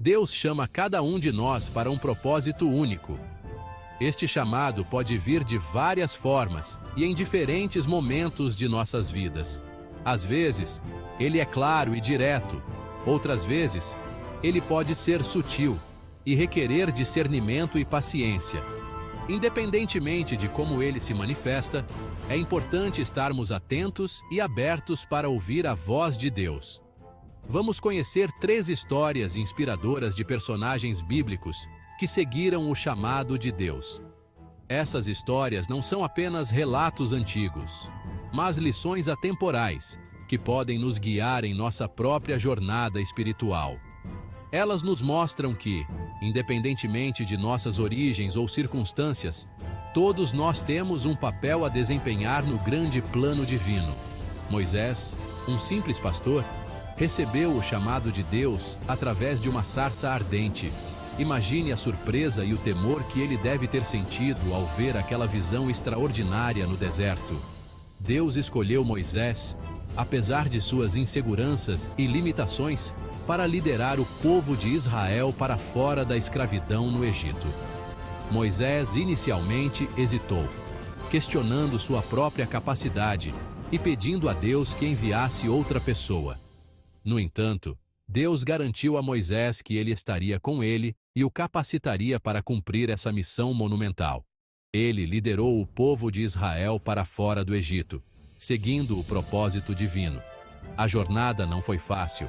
Deus chama cada um de nós para um propósito único. Este chamado pode vir de várias formas e em diferentes momentos de nossas vidas. Às vezes, ele é claro e direto. Outras vezes, ele pode ser sutil e requerer discernimento e paciência. Independentemente de como ele se manifesta, é importante estarmos atentos e abertos para ouvir a voz de Deus. Vamos conhecer 3 histórias inspiradoras de personagens bíblicos que seguiram o chamado de Deus. Essas histórias não são apenas relatos antigos, mas lições atemporais que podem nos guiar em nossa própria jornada espiritual. Elas nos mostram que, independentemente de nossas origens ou circunstâncias, todos nós temos um papel a desempenhar no grande plano divino. Moisés, um simples pastor, recebeu o chamado de Deus através de uma sarça ardente. Imagine a surpresa e o temor que ele deve ter sentido ao ver aquela visão extraordinária no deserto. Deus escolheu Moisés, apesar de suas inseguranças e limitações, para liderar o povo de Israel para fora da escravidão no Egito. Moisés inicialmente hesitou, questionando sua própria capacidade e pedindo a Deus que enviasse outra pessoa. No entanto, Deus garantiu a Moisés que ele estaria com ele e o capacitaria para cumprir essa missão monumental. Ele liderou o povo de Israel para fora do Egito, seguindo o propósito divino. A jornada não foi fácil.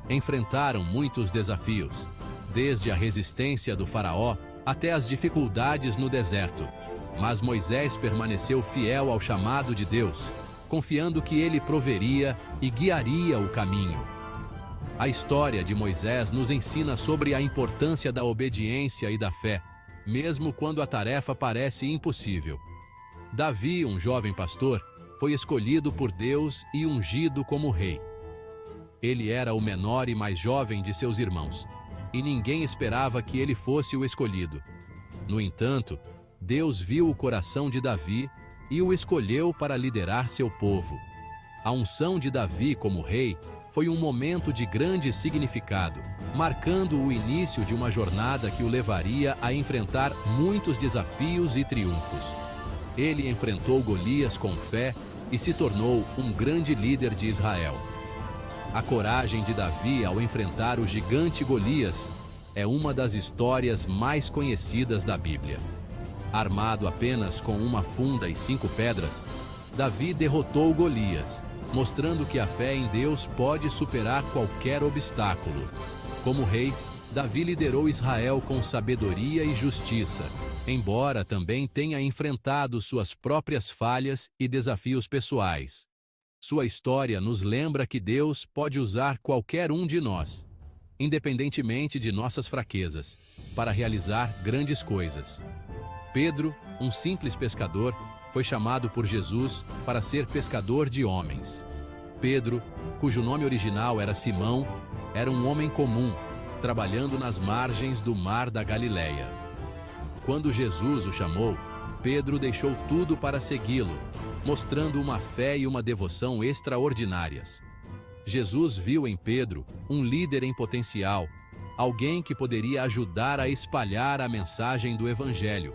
Enfrentaram muitos desafios, desde a resistência do faraó até as dificuldades no deserto. Mas Moisés permaneceu fiel ao chamado de Deus, confiando que ele proveria e guiaria o caminho. A história de Moisés nos ensina sobre a importância da obediência e da fé, mesmo quando a tarefa parece impossível. Davi, um jovem pastor, foi escolhido por Deus e ungido como rei. Ele era o menor e mais jovem de seus irmãos, e ninguém esperava que ele fosse o escolhido. No entanto, Deus viu o coração de Davi e o escolheu para liderar seu povo. A unção de Davi como rei foi um momento de grande significado, marcando o início de uma jornada que o levaria a enfrentar muitos desafios e triunfos. Ele enfrentou Golias com fé e se tornou um grande líder de Israel. A coragem de Davi ao enfrentar o gigante Golias é uma das histórias mais conhecidas da Bíblia. Armado apenas com uma funda e 5 pedras, Davi derrotou Golias, mostrando que a fé em Deus pode superar qualquer obstáculo. Como rei, Davi liderou Israel com sabedoria e justiça, embora também tenha enfrentado suas próprias falhas e desafios pessoais. Sua história nos lembra que Deus pode usar qualquer um de nós, independentemente de nossas fraquezas, para realizar grandes coisas. Pedro, um simples pescador, foi chamado por Jesus para ser pescador de homens. Pedro, cujo nome original era Simão, era um homem comum, trabalhando nas margens do mar da Galileia. Quando Jesus o chamou, Pedro deixou tudo para segui-lo, mostrando uma fé e uma devoção extraordinárias. Jesus viu em Pedro um líder em potencial, alguém que poderia ajudar a espalhar a mensagem do Evangelho.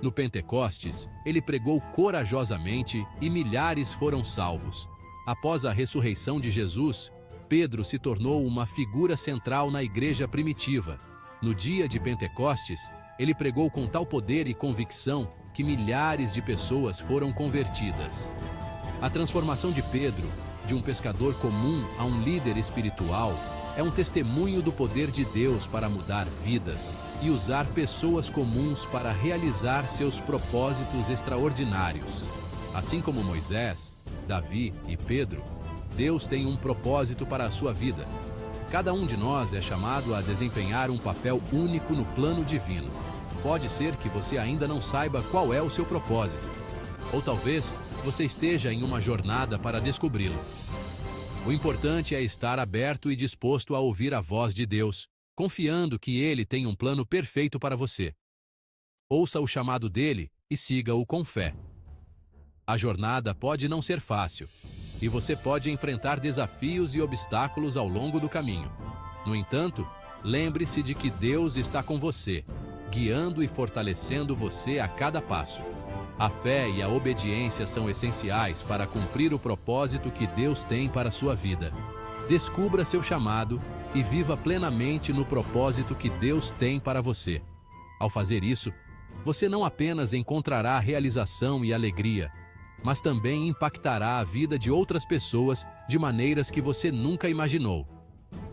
No Pentecostes, ele pregou corajosamente e milhares foram salvos. Após a ressurreição de Jesus, Pedro se tornou uma figura central na igreja primitiva. No dia de Pentecostes, ele pregou com tal poder e convicção que milhares de pessoas foram convertidas. A transformação de Pedro, de um pescador comum a um líder espiritual, é um testemunho do poder de Deus para mudar vidas e usar pessoas comuns para realizar seus propósitos extraordinários. Assim como Moisés, Davi e Pedro, Deus tem um propósito para a sua vida. Cada um de nós é chamado a desempenhar um papel único no plano divino. Pode ser que você ainda não saiba qual é o seu propósito, ou talvez você esteja em uma jornada para descobri-lo. O importante é estar aberto e disposto a ouvir a voz de Deus, confiando que Ele tem um plano perfeito para você. Ouça o chamado dele e siga-o com fé. A jornada pode não ser fácil, e você pode enfrentar desafios e obstáculos ao longo do caminho. No entanto, Lembre-se de que Deus está com você, guiando e fortalecendo você a cada passo. A fé e a obediência são essenciais para cumprir o propósito que Deus tem para a sua vida. Descubra seu chamado e viva plenamente no propósito que Deus tem para você. Ao fazer isso, você não apenas encontrará realização e alegria, mas também impactará a vida de outras pessoas de maneiras que você nunca imaginou.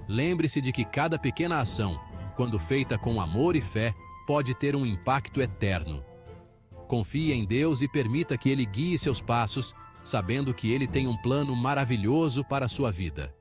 Lembre-se de que cada pequena ação, quando feita com amor e fé, pode ter um impacto eterno. Confie em Deus e permita que Ele guie seus passos, sabendo que Ele tem um plano maravilhoso para a sua vida.